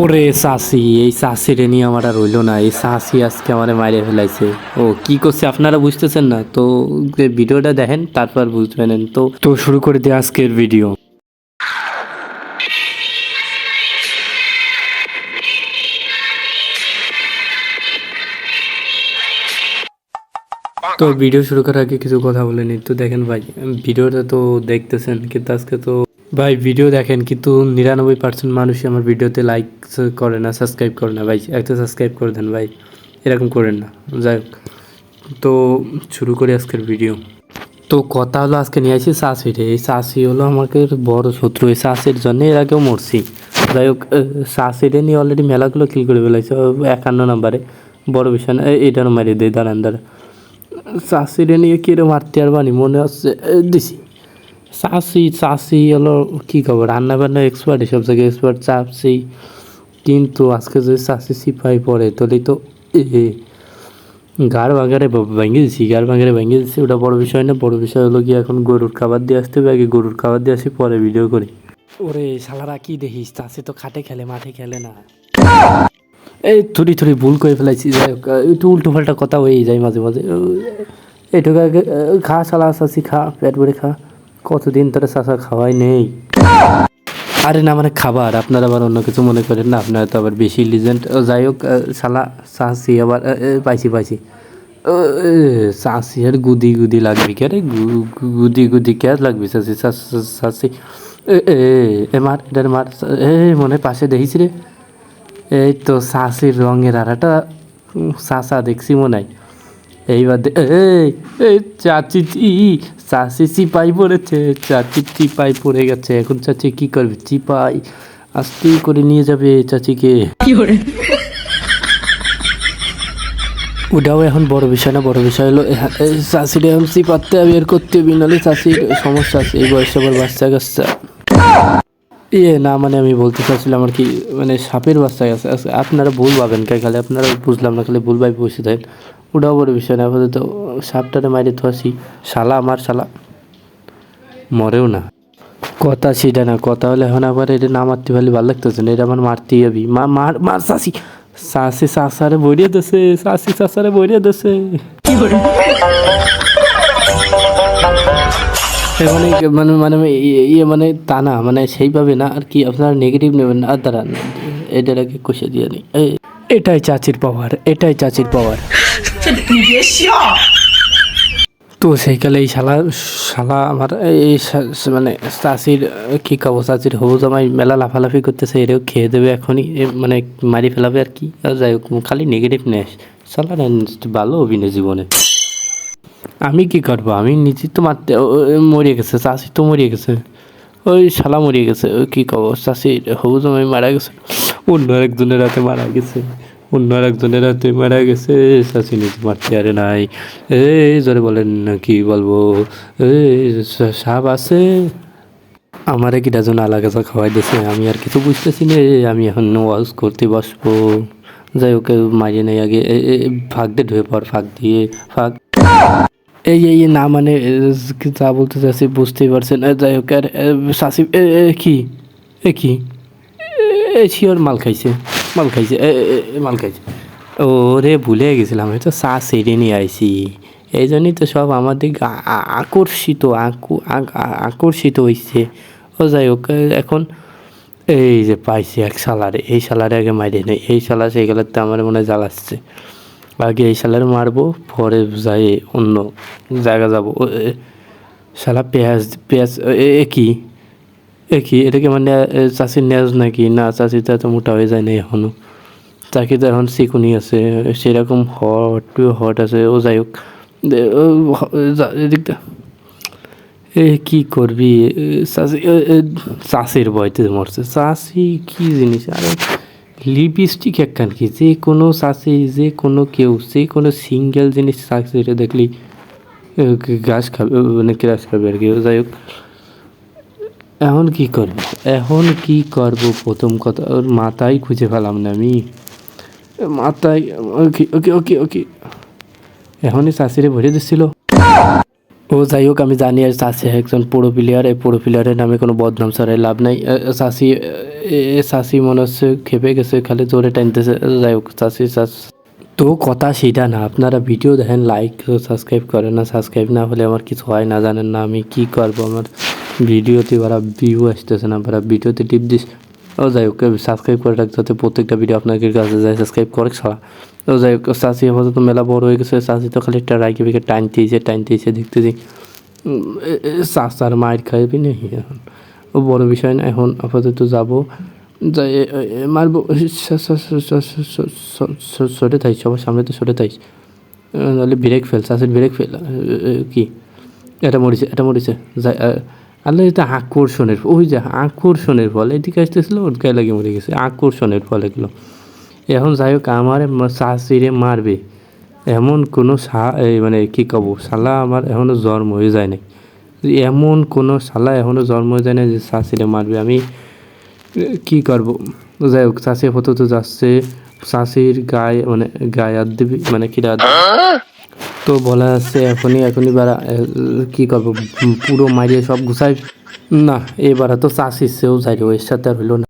ওরে চাষি, এই চাষিরে নিয়ে আমার আর রইল না। এই চাষি আজকে আমারে মাইরে ফেলাইছে। ও কি করছে আপনারা বুঝতেছেন না তো, ভিডিওটা দেখেন তারপর বুঝবেন। তো শুরু করে দিয়ে আজকের ভিডিও। তো ভিডিও শুরু করার আগে কিছু কথা বলে নিই। তো দেখেন ভাই, ভিডিওটা তো দেখতেছেন কিন্তু আজকে তো ভাই ভিডিও দেখেন কিন্তু 99% মানুষই আমার ভিডিওতে লাইক করে না, সাবস্ক্রাইব করে না। ভাই একটা সাবস্ক্রাইব করে দেন ভাই, এরকম করেন না। যাই হোক, তো শুরু করি আজকের ভিডিও। তো কথা হলো আজকে নিয়ে আসি চাষিরে। এই চাষি হলো আমাকে বড় শত্রু। এই চাষির জন্য এর আগেও মরছি। যাই হোক, চাষিরে নিয়ে অলরেডি মেলাগুলো কিল করে ফেলাইছে 51 নম্বরে। বড় বিষয় না, এটারও মারিয়ে দেয় দাঁড়ান দাঁড়া। চাষিরে নিয়ে কিরে মারতে আর বানি মনে হচ্ছে দিছি। চাষি হলো কী খবর, রান্না বান্না এক্সপার্ট, এসব জায়গায় এক্সপার্ট চাষি। কিন্তু আজকে যদি চাষি সিপাহি পড়ে তাহলেই তো গাড় বাগারে ভেঙে দিচ্ছি, গাড় বাগারে ভেঙে দিচ্ছি। ওটা বড় বিষয় না। বড় বিষয় হলো গিয়ে এখন গরুর খাবার দিয়ে আসতে হবে। আগে গরুর খাবার দিয়ে আসি, পরে ভিডিও করি। ওরে শালারা কি দেখিস, চাষি তো খাটে খেলে, মাঠে খেলে না। এই থুড়ি থুড়ি ভুল করে ফেলাইছি। যাই হোক, একটু উল্টো পাল্টা কথা হয়েই যায় মাঝে মাঝে। এইটুকু আগে খা শালা চাষি, খা পেট ভরে খা। কতদিন তোরা চাষা খাওয়াই নেই। আরে না মানে খাবার, আপনারা আবার অন্য কিছু মনে করেন না, আপনারা তো আবার বেশি লিজেন্ড। যাই হোক, শালা চাষি আবার পাইছি চাষি আর গুদি গুদি লাগবে কে রে, গুদি গুদি কে লাগবে চাষি চাষি। এ মার এটার মার। মনে পাশে দেখিস রে। এই তো চাষির রঙের আর একটা চাষা দেখছি মনে হয়। এইবার এই চাচি চাচি চিপাই পড়েছে, চাচি চিপাই পড়ে গেছে। এখন চাচি কি করবে, চিপাই আস্তে করে নিয়ে যাবে চাচিকে। ওটাও এখন বড় বিষয় না। বড় বিষয় হলো চাষির এখন চিপাতে বের করতে হবে, নাহলে চাষির সমস্যা আছে। এই বয়সে আবার বাচ্চা কাচ্চা না মানে আমি বলতে চাচ্ছিলাম আর কি, মানে সাপের বাচ্চা গেছে। আপনারা ভুল পাবেন কে, খালি আপনারা বুঝলাম না, খালি ভুল ভাই বসে থাকেন। ওটাও বড় বিষয় না। আপাতত সাপটারে মাইরে তো আসি। শালা আমার শালা মরেও না। কথা সেটা না, কথা হলে এখন আবার এটা না মারতে পারলে ভালো লাগতেছে না। এটা আমার মারতেই যাবি। মার মার চাষি। চাষি চাষারে বইরিয়ে দেছে, চাষি চাষারে বইরিয়ে দেছে। মানে মানে মানে ইয়ে মানে তা না, মানে সেইভাবে না আর কি। আপনারা নেগেটিভ নেবেন না। আর দাঁড়ান, এটার আগে কষে দিয়ে নেই। এটাই চাচির পাওয়ার, এটাই চাচির পাওয়ার। তো সেইকালে এই শালা শালা আমার এই মানে চাচির কী খাবো, চাচির হবু জামাই মেলা লাফালাফি করতেছে। এরেও খেয়ে দেবে এখনই, মানে মারি ফেলাবে আর কি। আর যাই হোক, খালি নেগেটিভ নেস। শালা ভালো অভিনয় জীবনে। আমি কি করবো, আমি নিজে তো মারতে মরিয়ে গেছে। চাষি তো মরিয়ে গেছে, ওই শালা মরিয়ে গেছে। ওই কী খবর, চাষির হবু জামাই মারা গেছে। অন্য আরেকজনের হাতে মারা গেছে, অন্য আরেকজনের হাতে মারা গেছে। চাষি নিজে মারতে আরে নাই। এই জোরে বলেন না, কি বলবো। এই সাপ আছে আমারে কি ডাজন আলা গাছা খাওয়াই দিয়েছে। আমি আর কিছু বুঝতেছি না। আমি এখন ওয়াজ করতে বসবো। যাই হোক, মারিয়ে নেই আগে। ফাঁক দিয়ে ঢুয়ে পড়, ফাঁক দিয়ে ফাঁক। এই না মানে যা বলতে চাচ্ছি বুঝতেই পারছেন। যাই হোক, আর শাসি কি কি শিওর মাল খাইছে, মাল খাইছে, মাল খাইছে। ওরে ভুলে গেছিলাম, আমি তো চা সেরে নিয়ে আইছি। এই জন্যই তো সব আমার দিকে আকর্ষিত আকর্ষিত হয়েছে। ও যাই হোক, এখন এই যে পাইছি এক শালারে। এই শালারে আগে মাইরে নেই। এই শালা সেই গেলাতে আমার মনে হয় জ্বালাচ্ছে। আগে এই শালারে মারবো, পরে যাই অন্য জায়গা যাবো। শালা পেঁয়াজ পেঁয়াজ কি কি এটাকে মানে চাষির নেজ নাকি না? চাষিটা এত মোটা হয়ে যায় না এখনও। চাকরি তো এখন চিকুনি আছে, সেরকম হট আছে। ও যাই হোক, এদিকটা কী করবি। চাষি চাষির বয়তে মরছে। চাষি কী জিনিস, আরে লিপস্টিক একখান কি, যে কোনো চাষি, যে কোনো কেউ, যে কোনো সিঙ্গেল জিনিস চাষিটা দেখলেই ঘাস খাবে, মানে ক্রাশ খাবে আর কি। যাই হোক, এখন কি করব, এখন কি করব, প্রথম কথা ওর মাথায় খুঁজে পেলাম না আমি। মাথায় ওকে ওকে ওকে ওকে এখনই চাষিরে ভরে দিচ্ছিল। ও যাই হোক, আমি জানি আর চাষি একজন প্রো প্লেয়ার, এই প্রো প্লেয়ারের নামে কোনো বদনাম ছড়াই লাভ নাই। চাষি চাষি মনে হচ্ছে খেপে গেছে, খালি জোরে টানতেছে। যাই হোক চাষি তো কথা সেটা না, আপনারা ভিডিও দেখেন, লাইক সাবস্ক্রাইব করেন না, সাবস্ক্রাইব না হলে আমার কিছু হয় না, জানেন না আমি কি করবো। আমার ভিডিওতে ওরা ভিউ আসতেছে না, ওরা ভিডিওতে টিপ দিস। ও যাই হোক, সাবস্ক্রাইব করে রাখ যাতে প্রত্যেকটা ভিডিও আপনার কাছে যায়, সাবস্ক্রাইব করে ছাড়া। তো যাই হোক, চাষি আপাতত মেলা বড় হয়ে গেছে, চাষি তো খালি একটা রাইকে বিকে টানতেইছে দেখতেছি। চাচার মায়ের খাইবি নাকি এখন, ও বড় বিষয় না। এখন আপাতত যাবো, যাই মারবো। সরে থাইস, সবার সামনে তো সরে থাইস, নাহলে ব্রেক ফেল, চাষের ব্রেক ফেল। কি এটা মরিছে যাই। আল্লাহ, এটা আকর্ষণের, ওই যে আকর্ষণের ফল, এদিকে আসতেছিল ওর গায়ে লাগে মরে গেছে, আকর্ষণের ফল এগুলো। এখন যাই হোক, আমার চাষিরে মারবে এমন কোনো মানে কী কব, শালা আমার এখনও জন্ম হয়ে যায় নাই। এমন কোনো শালা এখনও জন্ম হয়ে যায় না যে চাষিরে মারবে। আমি কী করবো। যাই হোক, চাষি আপাতত যাচ্ছে, চাষির গায়ে মানে গায়ে হাত দিবি মানে কি রাত তো বলা যাচ্ছে এখনই বারা কী করবো, পুরো মারিয়ে সব গুছাই না। এবার তো চাষির চেয়েও যাই, এর সাথে আর হইলো না।